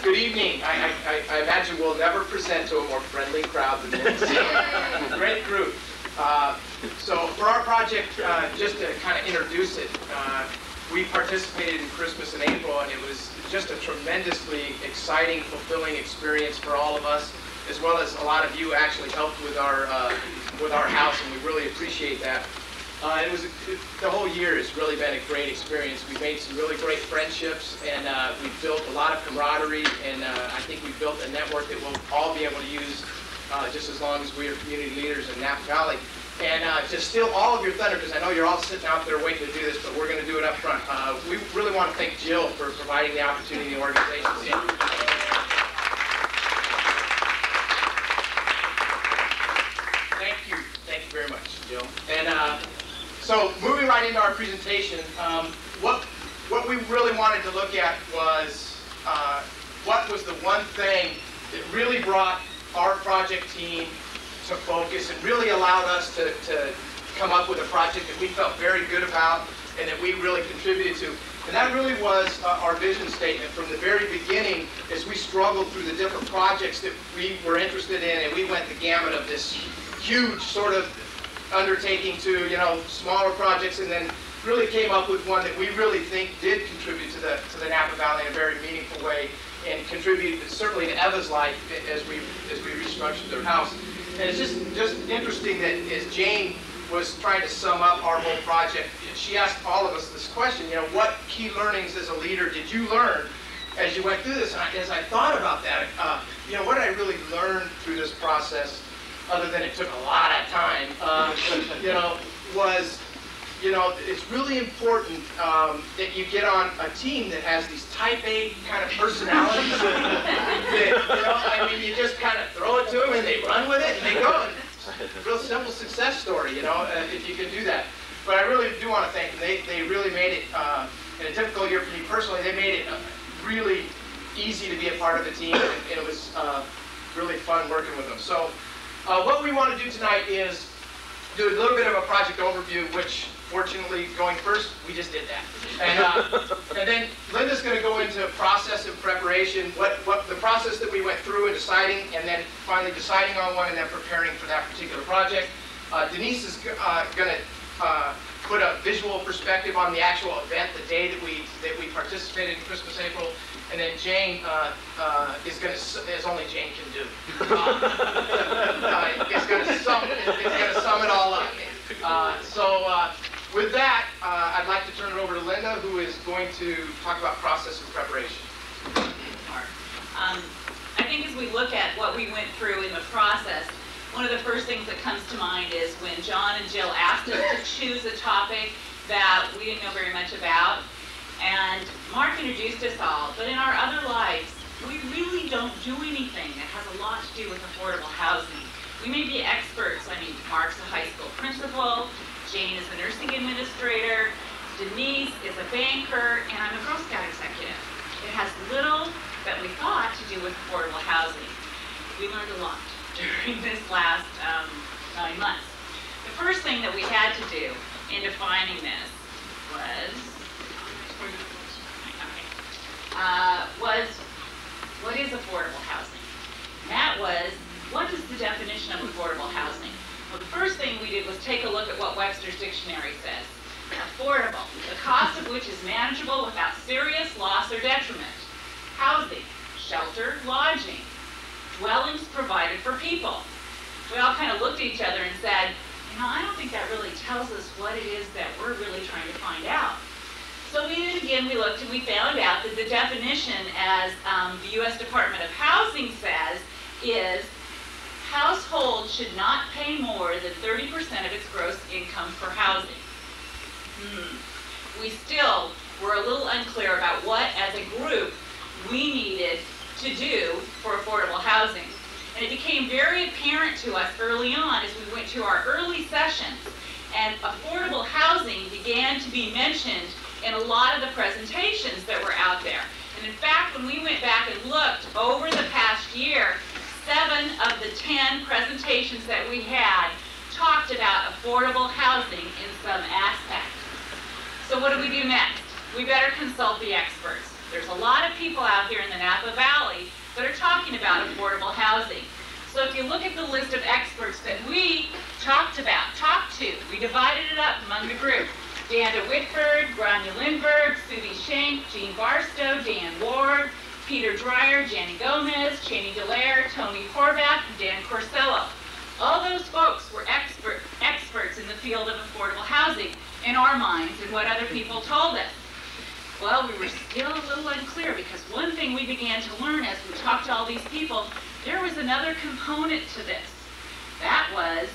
Good evening. I imagine we'll never present to a more friendly crowd than this. Great group. So for our project, just to kind of introduce it, we participated in Christmas in April, and it was just a tremendously exciting, fulfilling experience for all of us, as well as a lot of you actually helped with our house, and we really appreciate that. The whole year has really been a great experience. We've made some really great friendships, and we've built a lot of camaraderie, and I think we've built a network that we'll all be able to use just as long as we are community leaders in Napa Valley. And to steal all of your thunder, because I know you're all sitting out there waiting to do this, but we're going to do it up front. We really want to thank Jill for providing the opportunity in the organization. Thank you very much, Jill. And so moving right into our presentation, what we really wanted to look at was what was the one thing that really brought our project team to focus and really allowed us to come up with a project that we felt very good about and that we really contributed to. And that really was our vision statement from the very beginning as we struggled through the different projects that we were interested in, and we went the gamut of this huge sort of undertaking to, smaller projects, and then really came up with one that we really think did contribute to the Napa Valley in a very meaningful way, and contribute certainly to Eva's life as we restructured their house. And it's just interesting that as Jane was trying to sum up our whole project, she asked all of us this question, what key learnings as a leader did you learn as you went through this? And as I thought about that, what did I really learn through this process, other than it took a lot of time, was, it's really important that you get on a team that has these type A kind of personalities that, you just kind of throw it to them and they run with it and they go. It's a real simple success story, if you can do that. But I really do want to thank them. They really made it, in a difficult year for me personally, they made it really easy to be a part of the team, and it was really fun working with them. So what we want to do tonight is do a little bit of a project overview, which fortunately, going first, we just did that. And then Linda's going to go into process and preparation, what the process that we went through in deciding, and then finally deciding on one and then preparing for that particular project. Denise is going to put a visual perspective on the actual event, the day that we participated in Christmas April. And then Jane is going to, as only Jane can do, is going to sum it all up. With that, I'd like to turn it over to Linda, who is going to talk about process and preparation. I think as we look at what we went through in the process, one of the first things that comes to mind is when John and Jill asked us to choose a topic that we didn't know very much about. And Mark introduced us all, but in our other lives, we really don't do anything that has a lot to do with affordable housing. We may be experts. Mark's a high school principal, Jane is a nursing administrator, Denise is a banker, and I'm a Girl Scout executive. It has little that we thought to do with affordable housing. We learned a lot during this last 9 months. The first thing that we had to do in defining this was what is affordable housing? And that was, what is the definition of affordable housing? Well, the first thing we did was take a look at what Webster's Dictionary says. Affordable, the cost of which is manageable without serious loss or detriment. Housing, shelter, lodging, dwellings provided for people. We all kind of looked at each other and said, I don't think that really tells us what it is that we're really trying to find out. So we looked and we found out that the definition, as the U.S. Department of Housing says, is households should not pay more than 30% of its gross income for housing. We still were a little unclear about what, as a group, we needed to do for affordable housing. And it became very apparent to us early on as we went to our early sessions, and affordable housing began to be mentioned in a lot of the presentations that were out there. And in fact, when we went back and looked over the past year, 7 of the 10 presentations that we had talked about affordable housing in some aspect. So what do we do next? We better consult the experts. There's a lot of people out here in the Napa Valley that are talking about affordable housing. So if you look at the list of experts that we talked to, we divided it up among the group. Danda Whitford, Grania Lindbergh, Susie Schenk, Jean Barstow, Dan Ward, Peter Dreyer, Janny Gomez, Cheney Dallaire, Tony Horvath, and Dan Corsello. All those folks were experts in the field of affordable housing in our minds and what other people told us. Well, we were still a little unclear because one thing we began to learn as we talked to all these people, there was another component to this. That was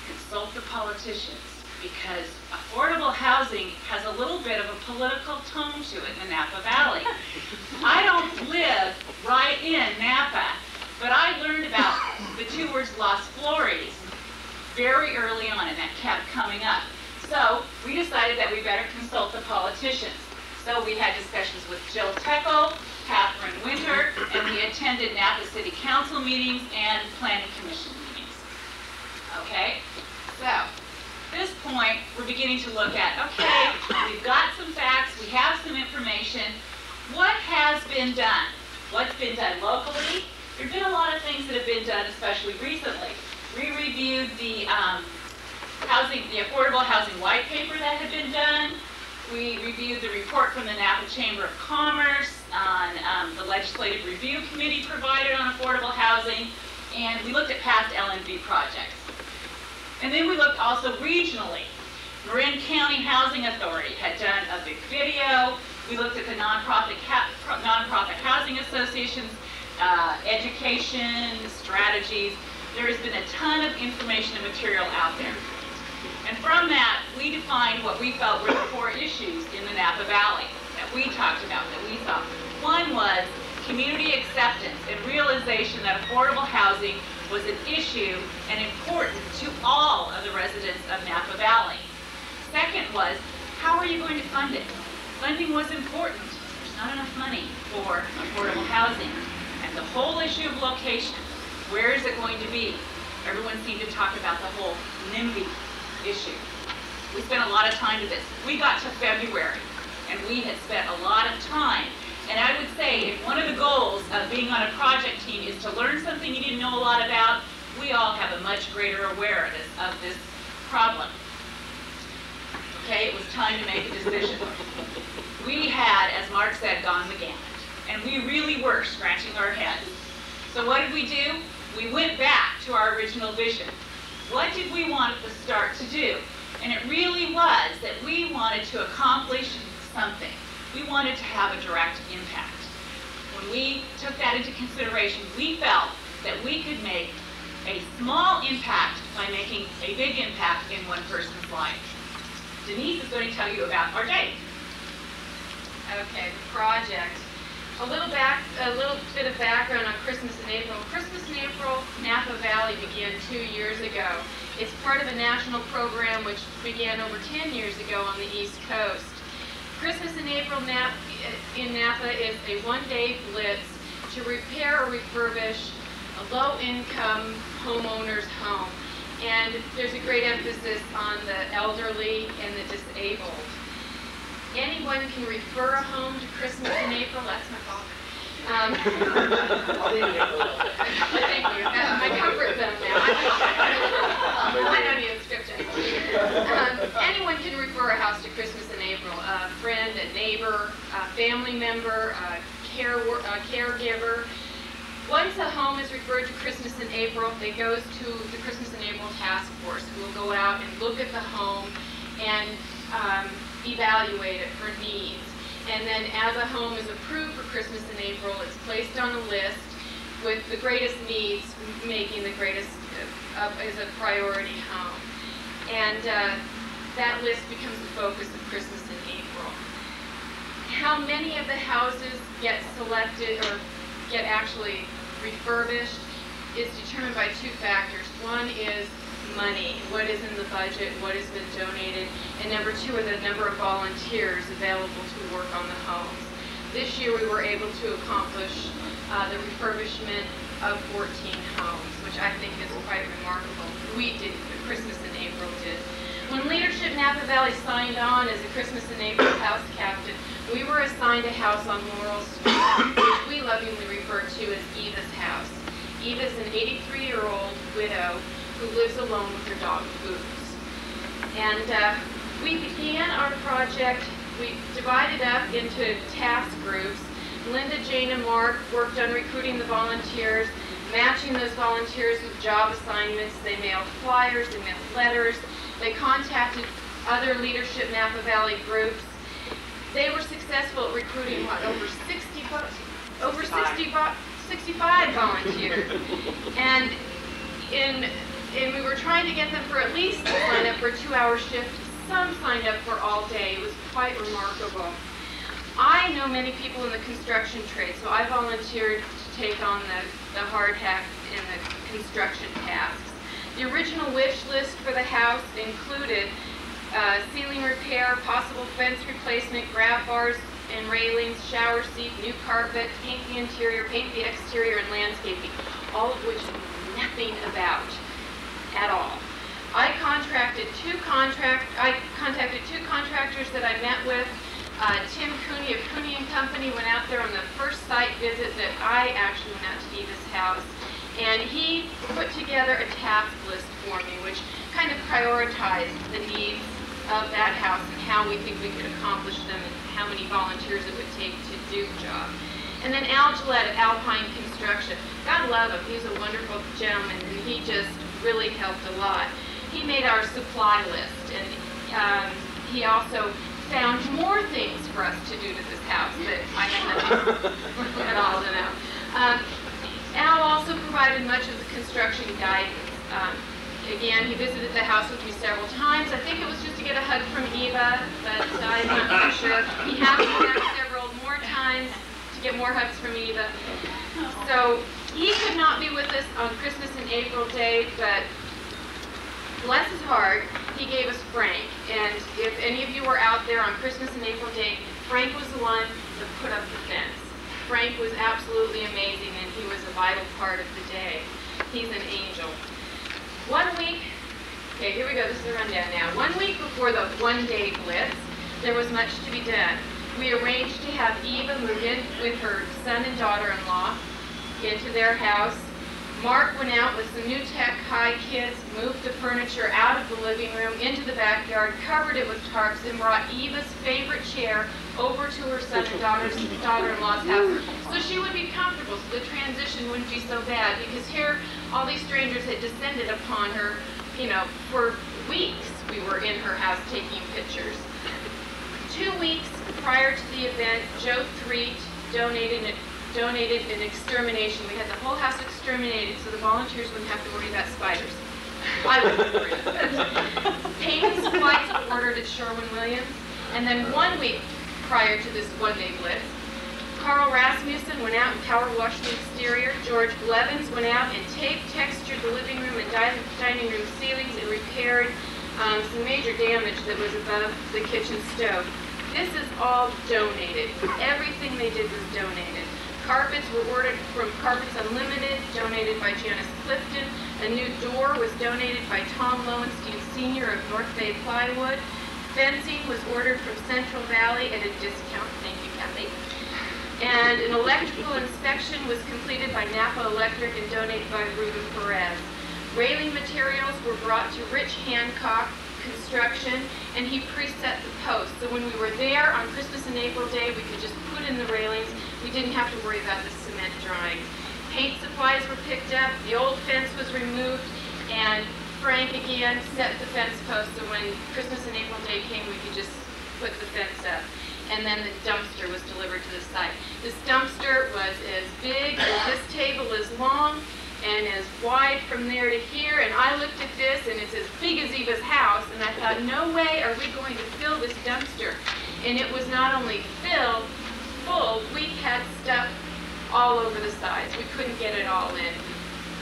consult the politicians, because affordable housing has a little bit of a political tone to it in the Napa Valley. I don't live right in Napa, but I learned about the two words Las Flores very early on, and that kept coming up. So we decided that we better consult the politicians. So we had discussions with Jill Teckle, Catherine Winter, and we attended Napa City Council meetings and Planning Commission meetings. Okay, so at this point, we're beginning to look at, okay, we've got some facts, we have some information. What has been done? What's been done locally? There have been a lot of things that have been done, especially recently. We reviewed the affordable housing white paper that had been done. We reviewed the report from the Napa Chamber of Commerce on the Legislative Review Committee provided on affordable housing, and we looked at past LNV projects. And then we looked also regionally. Marin County Housing Authority had done a big video. We looked at the nonprofit housing associations, education, strategies. There has been a ton of information and material out there. And from that, we defined what we felt were the core issues in the Napa Valley that we talked about, that we saw. One was community acceptance and realization that affordable housing was an issue and important to all of the residents of Napa Valley. Second was, how are you going to fund it? Funding was important. There's not enough money for affordable housing. And the whole issue of location, where is it going to be? Everyone seemed to talk about the whole NIMBY issue. We spent a lot of time to this. We got to February, and we had spent a lot of time. And I would say if one of the goals of being on a project team is to learn something you didn't know a lot about, we all have a much greater awareness of this problem. Okay, it was time to make a decision. We had, as Mark said, gone the gamut, and we really were scratching our heads. So what did we do? We went back to our original vision. What did we want at the start to do? And it really was that we wanted to accomplish something. We wanted to have a direct impact. When we took that into consideration, we felt that we could make a small impact by making a big impact in one person's life. Denise is going to tell you about our day. Okay, the project. A little bit of background on Christmas in April. Christmas in April, Napa Valley began 2 years ago. It's part of a national program which began over 10 years ago on the East Coast. Christmas in April in Napa is a one-day blitz to repair or refurbish a low-income homeowner's home. And there's a great emphasis on the elderly and the disabled. Anyone can refer a home to Christmas in April. That's my father. Thank you. That's my comfort zone now. I know the inscription. Anyone can refer a house to Christmas in April. A friend, a neighbor, a family member, a caregiver. Once a home is referred to Christmas in April, it goes to the Christmas in April task force, who will go out and look at the home and evaluate it for needs. And then as a home is approved for Christmas in April, it's placed on a list with the greatest needs making the greatest as a priority home. And that list becomes the focus of Christmas in April. How many of the houses get selected or get actually refurbished is determined by two factors. One is money, what is in the budget, what has been donated, and number two are the number of volunteers available to work on the homes. This year we were able to accomplish the refurbishment of 14 homes, which I think is quite remarkable. We did, Christmas in April did. When Leadership Napa Valley signed on as a Christmas in April house captain, we were assigned a house on Laurel Street, which we lovingly refer to as Eva's house. Eva's an 83-year-old widow who lives alone with her dog, Boots. And we began our project, we divided up into task groups. Linda, Jane, and Mark worked on recruiting the volunteers, matching those volunteers with job assignments. They mailed flyers, they mailed letters, they contacted other Leadership Napa Valley groups. They were successful at recruiting, what, over 65 volunteers. And we were trying to get them for at least to sign up for a 2-hour shift. Some signed up for all day. It was quite remarkable. I know many people in the construction trade, so I volunteered to take on the hard hat in the construction tasks. The original wish list for the house included ceiling repair, possible fence replacement, grab bars and railings, shower seat, new carpet, paint the interior, paint the exterior, and landscaping, all of which we knew nothing about at all. I contacted two contractors that I met with. Tim Cooney of Cooney & Company went out there on the first site visit that I actually went out to Eva's house, and he put together a task list for me, which kind of prioritized the needs of that house and how we think we could accomplish them and how many volunteers it would take to do the job. And then Al Gillette of Alpine Construction. God love him. He's a wonderful gentleman, and he just really helped a lot. He made our supply list, and he also found more things for us to do to this house that I had nothing at all to know. Al also provided much of the construction guidance. Again, he visited the house with me several times. I think it was just to get a hug from Eva, but I'm not sure. He has been back several more times to get more hugs from Eva. So he could not be with us on Christmas and April Day, but bless his heart, he gave us Frank. And if any of you were out there on Christmas and April Day, Frank was the one that put up the fence. Frank was absolutely amazing, and he was a vital part of the day. He's an angel. 1 week, okay, here we go, this is the rundown now. 1 week before the one-day blitz, there was much to be done. We arranged to have Eva move in with her son and daughter-in-law into their house. Mark went out with some New Tech High kids, moved the furniture out of the living room into the backyard, covered it with tarps, and brought Eva's favorite chair over to her son and daughter-in-law's house so she would be comfortable, so the transition wouldn't be so bad, because here all these strangers had descended upon her, you know, for weeks. We were in her house taking pictures. 2 weeks prior to the event, Joe Threet donated an extermination. We had the whole house exterminated so the volunteers wouldn't have to worry about spiders. I wouldn't worry about it. Paint and supplies were ordered at Sherwin-Williams. And then 1 week prior to this one-day blitz, Carl Rasmussen went out and power washed the exterior. George Blevins went out and taped, textured the living room and dining room ceilings and repaired some major damage that was above the kitchen stove. This is all donated. Everything they did was donated. Carpets were ordered from Carpets Unlimited, donated by Janice Clifton. A new door was donated by Tom Lowenstein Sr. of North Bay Plywood. Fencing was ordered from Central Valley at a discount. Thank you, Kathy. And an electrical inspection was completed by Napa Electric and donated by Ruben Perez. Railing materials were brought to Rich Hancock Construction, and he preset the posts. So when we were there on Christmas and April Day, we could just put in the railings. We didn't have to worry about the cement drying. Paint supplies were picked up, the old fence was removed, and Frank again set the fence post so when Christmas and April Day came, we could just put the fence up. And then the dumpster was delivered to the site. This dumpster was as big as this table is long and as wide from there to here, and I looked at this and it's as big as Eva's house, and I thought, no way are we going to fill this dumpster. And it was not only full, we had stuff all over the sides. We couldn't get it all in.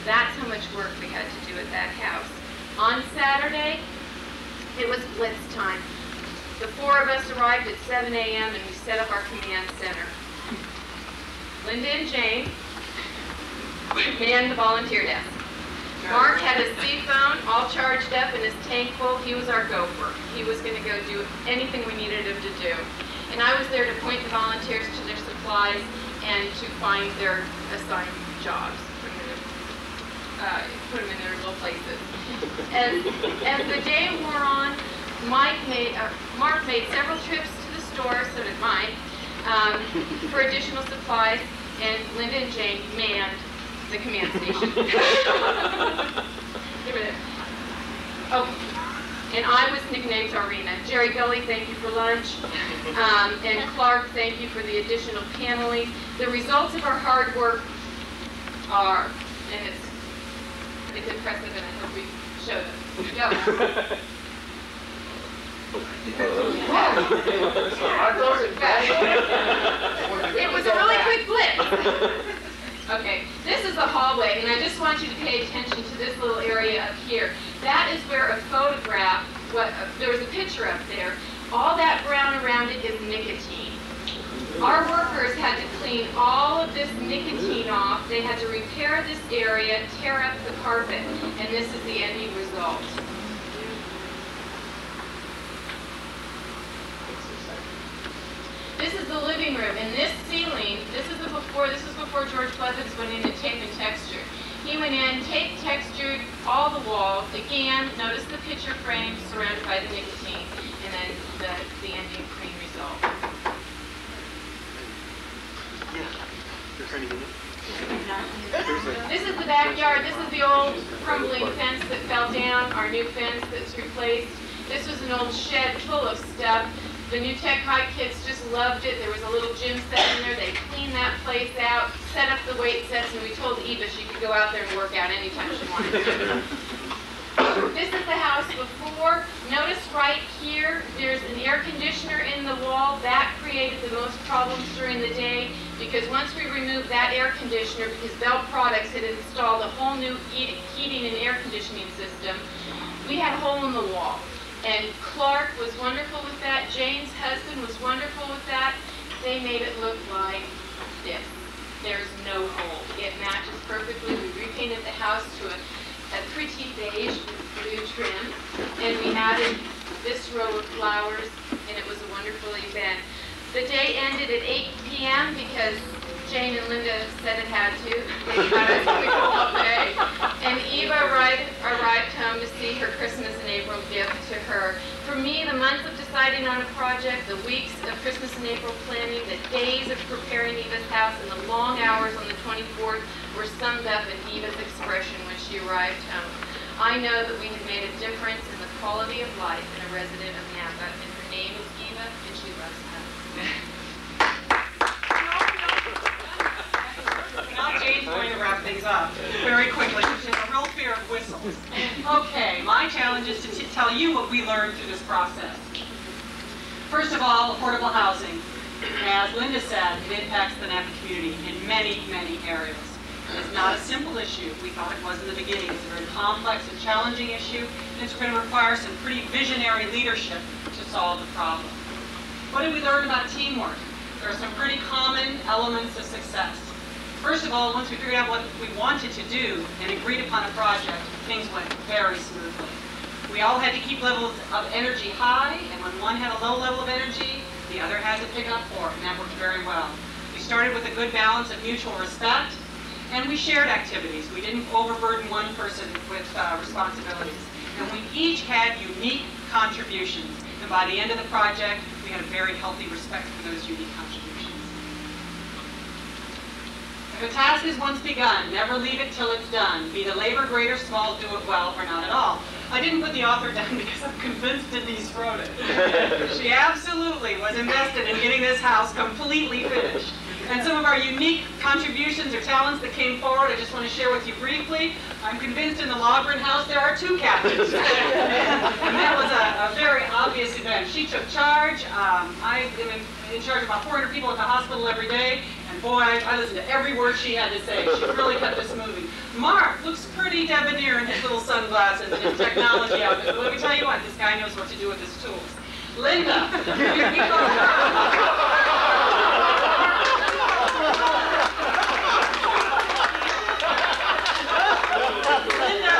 That's how much work we had to do at that house. On Saturday, it was blitz time. The 4 of us arrived at 7 a.m. and we set up our command center. Linda and Jane manned the volunteer desk. Mark had his sea phone all charged up and his tank full. He was our gopher. He was going to go do anything we needed him to do. And I was there to point the volunteers to their supplies and to find their assigned jobs, put them in their little places. As the day wore on, Mark made several trips to the store, so did Mike, for additional supplies, and Linda and Jane manned the command station. Oh, and I was nicknamed Arena. Jerry Gully, thank you for lunch. And Clark, thank you for the additional paneling. The results of our hard work are, and it's impressive, and I hope we show them. Go. It was a really quick blip. Okay, this is the hallway, and I just want you to pay attention to this little area up here. That is where a photograph, there was a picture up there. All that brown around it is nicotine. Our workers had to clean all of this nicotine off. They had to repair this area, tear up the carpet, and this is the ending result. This is the living room, and this ceiling, this is before George Pleasants went in to tape and texture. He went in, taped, textured all the walls. Again, notice the picture frame surrounded by the nicotine, and then the ending clean result. This is the backyard. This is the old crumbling fence that fell down, our new fence that's replaced. This was an old shed full of stuff. The New Tech High kids just loved it. There was a little gym set in there. They cleaned that place out, set up the weight sets, and we told Eva she could go out there and work out anytime she wanted to. This is the house before. Notice right here, there's an air conditioner in the wall. That created the most problems during the day because once we removed that air conditioner, because Bell Products had installed a whole new heating and air conditioning system, we had a hole in the wall. And Clark was wonderful with that. Jane's husband was wonderful with that. They made it look like this. There's no hole. It matches perfectly. We repainted the house to a pretty beige with blue trim. And we added this row of flowers, and it was a wonderful event. The day ended at 8 p.m. because Jane and Linda said it had to. They got us to go all day. And Eva arrived home to see her Christmas and April gift to her. For me, the months of deciding on a project, the weeks of Christmas and April planning, the days of preparing Eva's house, and the long hours on the 24th were summed up in Eva's expression when she arrived home. I know that we have made a difference in the quality of life in a resident of Napa, and her name is Eva, and she loves us. Now Jane's going to wrap things up very quickly. She has a real fear of whistles. Okay, my challenge is to tell you what we learned through this process. First of all, affordable housing. As Linda said, it impacts the Napa community in many, many areas. It's not a simple issue. We thought it was in the beginning. It's a very complex and challenging issue, and it's going to require some pretty visionary leadership to solve the problem. What did we learn about teamwork? There are some pretty common elements of success. First of all, once we figured out what we wanted to do and agreed upon a project, things went very smoothly. We all had to keep levels of energy high, and when one had a low level of energy, the other had to pick up for it, and that worked very well. We started with a good balance of mutual respect, and we shared activities. We didn't overburden one person with responsibilities. And we each had unique contributions, and by the end of the project, we had a very healthy respect for those unique contributions. If a task is once begun, never leave it till it's done. Be the labor great or small, do it well or not at all. I didn't put the author down because I'm convinced Denise wrote it. She absolutely was invested in getting this house completely finished. And some of our unique contributions or talents that came forward, I just want to share with you briefly. I'm convinced in the Logren house there are two captains. And that was a very obvious event. She took charge. I am in charge of about 400 people at the hospital every day. And boy, I listened to every word she had to say. She really kept us moving. Mark looks pretty debonair in his little sunglasses and his technology outfit. But let me tell you what, this guy knows what to do with his tools. Linda, Linda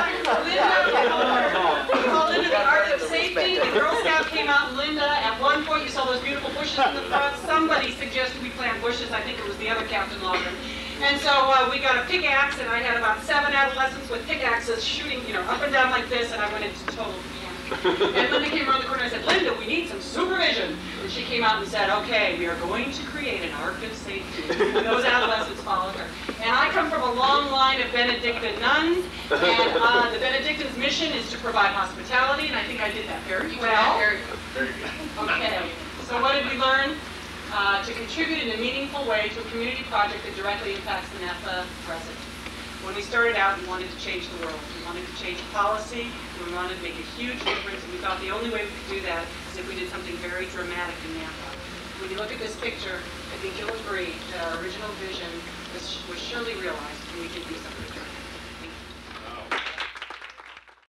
suggested we plant bushes. I think it was the other Captain Logger. And so we got a pickaxe, and I had about 7 adolescents with pickaxes shooting, up and down like this, and I went into total panic. And Linda came around the corner and I said, Linda, we need some supervision. And she came out and said, okay, we are going to create an ark of safety. And those adolescents followed her. And I come from a long line of Benedictine nuns, and the Benedictines' mission is to provide hospitality, and I think I did that very well. Very good. Okay, so what did we learn? To contribute in a meaningful way to a community project that directly impacts the Napa residents. When we started out, we wanted to change the world. We wanted to change policy. We wanted to make a huge difference, and we thought the only way we could do that is if we did something very dramatic in Napa. When you look at this picture, I think you'll agree that our original vision was surely realized, and we did do something dramatic.